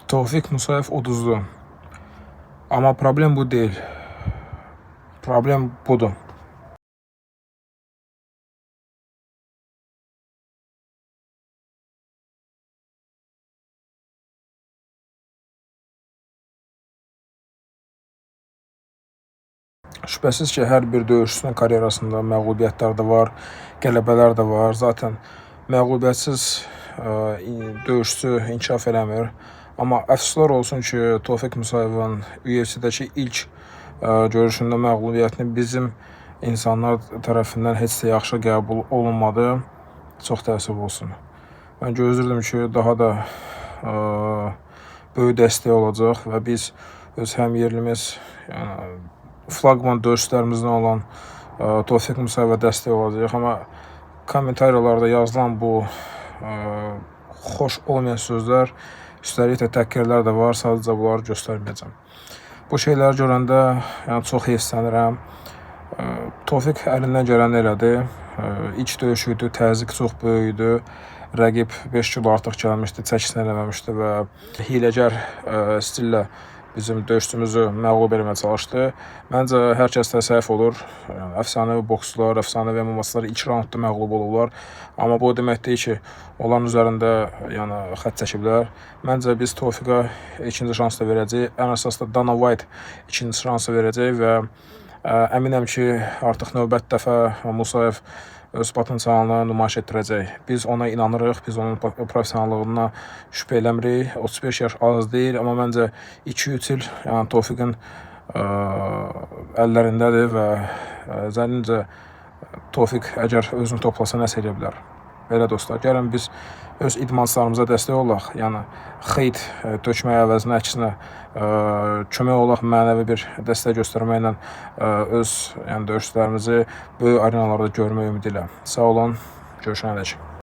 Tofiq Musayev uduzdu. Amma problem bu deyil. Problem budur. Şübhəsiz ki, hər bir döyüşçünün karyerasında məğlubiyyətlər də var, qələbələr də var. Zaten məğlubiyyətsiz döyüşçü inkişaf eləmir. Amma əfsuslar olsun ki, Tofiq Musayevin UFC'dəki ilk görüşündə məğlubiyyətini bizim insanlar tərəfindən heç də yaxşı qəbul olunmadı. Çox təəssüf olsun. Mən gözləyirdim ki, daha da böyük dəstək olacaq və biz öz həmyerlimiz, yəni flaqman döyüşçülərimizdən olan Tofiq Musayevə dəstək olacaq. Amma kommentariyalarda yazılan bu xoş olmayan sözlər, üstəlik də təhqirlər də var. Sadəcə bunları göstərməyəcəm. Bu şeyləri görəndə yəni çox heyfslənirəm. Tofiq əlindən gələni elədi. İlk döyüşü idi, təzyiq çox böyük idi. Rəqib 5 kilo artıq gəlmişdi, çəkisini eləməmişdi və hiyləgər stillə bizim döyüşçümüzü məğlub eləməyə çalışdı. Məncə hər kəs təsadüf olur. Yəni, əfsanəvi boksçular, əfsanəvi MMA-çılar ilk raundda məğlub olurlar. Amma bu o demək deyil ki, onların üzərində yəni, xətt çəkiblər. Məncə biz Tofiqə ikinci şans da verəcəyik. Ən əsas da Dana White ikinci şansı verəcək və əminəm ki, artıq növbəti dəfə Musayev öz potensialını nümayiş etdirəcək. Biz ona inanırıq, biz onun professionallığına şübhə eləmirik. 35 yaş az deyil, amma məncə 2-3 il yəni, Tofiqin əllərindədir və zənnimcə Tofiq əgər özünü toplasa nəsə edə bilər. Belə dostlar, gəlin biz öz idmançılarımıza dəstək olaq. Yəni, xeyt tökmək əvəzinə, əksinə kömək olaq, mənəvi bir dəstək göstərməklə öz yəni, döyüşçülərimizi böyük arenalarda görmək ümidi ilə. Sağ olun, görüşənədək.